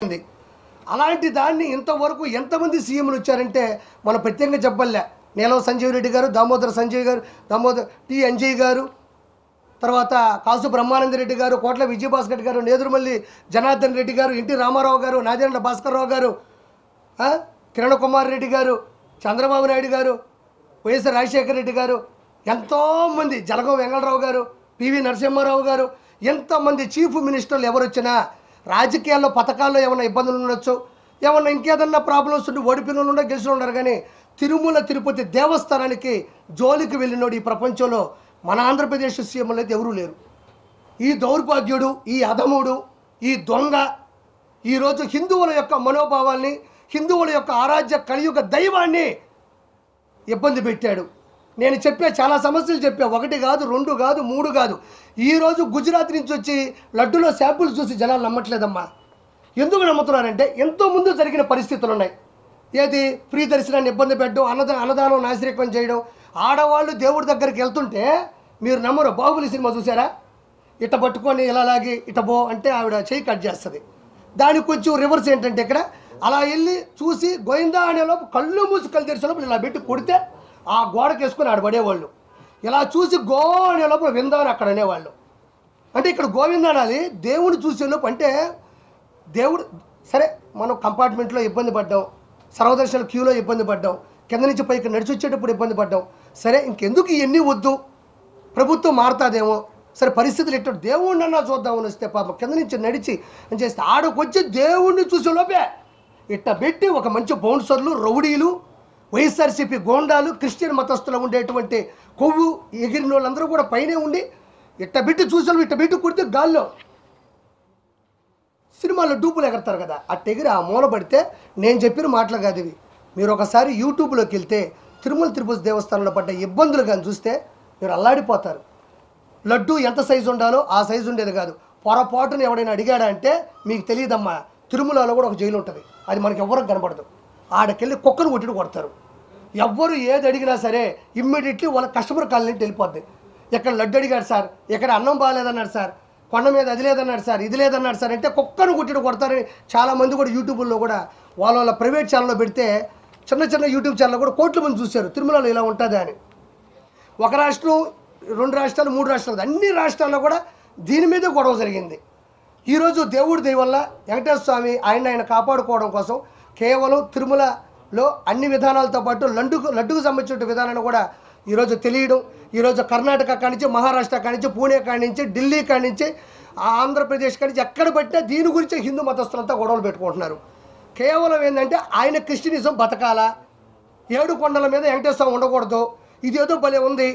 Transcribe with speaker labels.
Speaker 1: అలాంటి దాన్ని ఇంతవరకు ఎంతమంది సీఎంలు వచ్చారంటే మనం ప్రత్యేకంగా చెప్పలే. నీలం సంజీవ్ రెడ్డి గారు, దామోదర టి అంజయ్ గారు, తర్వాత కాసు బ్రహ్మానంద రెడ్డి గారు, కోట్ల విజయభాస్కర్ రెడ్డి గారు, నేదురుమల్లి జనార్దన్ రెడ్డి గారు, ఎన్టీ రామారావు గారు, నాదేండ్ల భాస్కర్రావు గారు, కిరణ్ కుమార్ రెడ్డి గారు, చంద్రబాబు నాయుడు గారు, వైఎస్ రాజశేఖర రెడ్డి గారు, ఎంతోమంది, జలగం వెంగళరావు గారు, పివి నరసింహారావు గారు, ఎంతమంది చీఫ్ మినిస్టర్లు ఎవరు వచ్చినా రాజకీయాల్లో పథకాల్లో ఏమైనా ఇబ్బందులు ఉండొచ్చు, ఏమన్నా ఇంకేదన్నా ప్రాబ్లమ్స్ ఉండి ఓడిపోయిన ఉండే గెలిచిన ఉన్నారు. కానీ తిరుమల తిరుపతి దేవస్థానానికి జోలికి వెళ్ళినోడు ఈ ప్రపంచంలో మన ఆంధ్రప్రదేశ్ సీఎంలు అయితే ఎవరూ లేరు. ఈ దౌర్భాగ్యుడు, ఈ అధముడు, ఈ దొంగ ఈరోజు హిందువుల యొక్క మనోభావాల్ని, హిందువుల యొక్క ఆరాధ్య కలియుగ దైవాన్ని ఇబ్బంది పెట్టాడు. నేను చాలా సమస్యలు చెప్పా, 1 కాదు, 2 కాదు, 3 కాదు. ఈరోజు గుజరాత్ నుంచి వచ్చి లడ్డులో శాంపుల్స్ చూసి జనాలు నమ్మట్లేదమ్మా. ఎందుకు నమ్ముతున్నారంటే ఎంతో ముందు జరిగిన పరిస్థితులు ఉన్నాయి. ఏది ఫ్రీ దర్శనాన్ని ఇబ్బంది పెట్టడం, అన్నదానం నాశరికం చేయడం. ఆడవాళ్ళు దేవుడి దగ్గరికి వెళ్తుంటే మీరు నమ్మరు, బాహుబలి సినిమా చూసారా? ఇట పట్టుకొని ఇలా లాగి ఇట బో అంటే ఆవిడ చేయి కట్ చేస్తుంది. దానికి కొంచెం రివర్స్ ఏంటంటే ఇక్కడ అలా వెళ్ళి చూసి గోయిందా అనేలోపు కళ్ళు మూసి కళ్ళు తెరిచేలోపు ఇలా పెట్టి కొడితే ఆ గోడకి వేసుకొని ఆడ పడేవాళ్ళు. ఇలా చూసి గో అనేలోపు విందా అని అక్కడ అనేవాళ్ళు. అంటే ఇక్కడ గోవిందా అనాలి, దేవుని చూసేలోపు. అంటే దేవుడు సరే, మనం కంపార్ట్మెంట్లో ఇబ్బంది పడ్డాం, సర్వదర్శన క్యూలో ఇబ్బంది పడ్డాం, కింద నుంచి పైకి నడిచి వచ్చేటప్పుడు ఇబ్బంది పడ్డాం. సరే ఇంకెందుకు ఇవన్నీ వద్దు, ప్రభుత్వం మారుతుందేమో, సరే పరిస్థితులు ఎట్టు దేవుణ్ణి అన్నా చూద్దామని వస్తే పాపం కింద నుంచి నడిచి అని చేస్తే ఆడకొచ్చి దేవుణ్ణి చూసేలోపే ఇట్ట పెట్టి ఒక మంచి బౌన్సర్లు, రౌడీలు, వైఎస్ఆర్సీపీ గోండాలు, క్రిస్టియన్ మతస్థులు ఉండేటువంటి కొవ్వు ఎగిరిన వాళ్ళందరూ కూడా పైనే ఉండి ఇట్ట పెట్టి చూసేవాళ్ళు ఇట్ట పెట్టి కొడితే గాల్లో సినిమాల్లో డూపులు ఎగరతారు కదా, అట్ట ఎగిరి ఆ మూల పడితే నేను చెప్పిన మాటలు కాదు ఇవి. మీరు ఒకసారి యూట్యూబ్లోకి వెళ్తే తిరుమల తిరుపతి దేవస్థానంలో పడ్డ ఇబ్బందులు కానీ చూస్తే మీరు అల్లాడిపోతారు. లడ్డు ఎంత సైజు ఉండాలో ఆ సైజు ఉండేది కాదు. పొరపాటును ఎవడైనా అడిగాడా అంటే మీకు తెలియదమ్మా, తిరుమలలో కూడా ఒక జైలు ఉంటుంది, అది మనకి ఎవరికి కనపడదు. ఆడకెళ్ళి కుక్కను కొట్టి కొడతారు. ఎవ్వరు ఏది అడిగినా సరే ఇమ్మీడియట్లీ వాళ్ళ కస్టమర్ కాలనీ వెళ్ళిపోద్ది. ఇక్కడ లడ్డు అడిగాడు సార్, ఇక్కడ అన్నం బాగాలేదన్నాడు సార్, కొండ మీద అది లేదన్నాడు సార్, ఇది లేదన్నాడు సార్ అంటే కుక్కను కొట్టి కొడతారని చాలామంది కూడా యూట్యూబ్లో కూడా వాళ్ళ ప్రైవేట్ ఛానల్లో పెడితే చిన్న యూట్యూబ్ ఛానల్లో కూడా కోట్ల మంది చూశారు తిరుమలలో ఇలా ఉంటుందా అని. 1 రాష్ట్రం, 2 రాష్ట్రాలు, 3 రాష్ట్రాలు, అన్ని రాష్ట్రాల్లో కూడా దీని మీదే గొడవ జరిగింది. ఈరోజు దేవుడి దయ వల్ల వెంకటేశ్వర స్వామి ఆయన కాపాడుకోవడం కోసం కేవలం తిరుమలలో అన్ని విధానాలతో పాటు లడ్డుకు సంబంధించిన విధానాన్ని కూడా ఈరోజు తెలియడం, ఈరోజు కర్ణాటక కాడి నుంచి, మహారాష్ట్ర కాడి నుంచి, పూణే కాడి నుంచి, ఢిల్లీ కాడి నుంచి, ఆంధ్రప్రదేశ్ కాడి నుంచి ఎక్కడ పట్టినా దీని గురించి హిందూ మతస్థులంతా గొడవలు పెట్టుకుంటున్నారు. కేవలం ఏంటంటే ఆయన క్రిస్టియనిజం బతకాలా, 7 కొండల మీద వెంకటేశ్వర స్వామి ఉండకూడదు, ఇదేదో భలే ఉంది,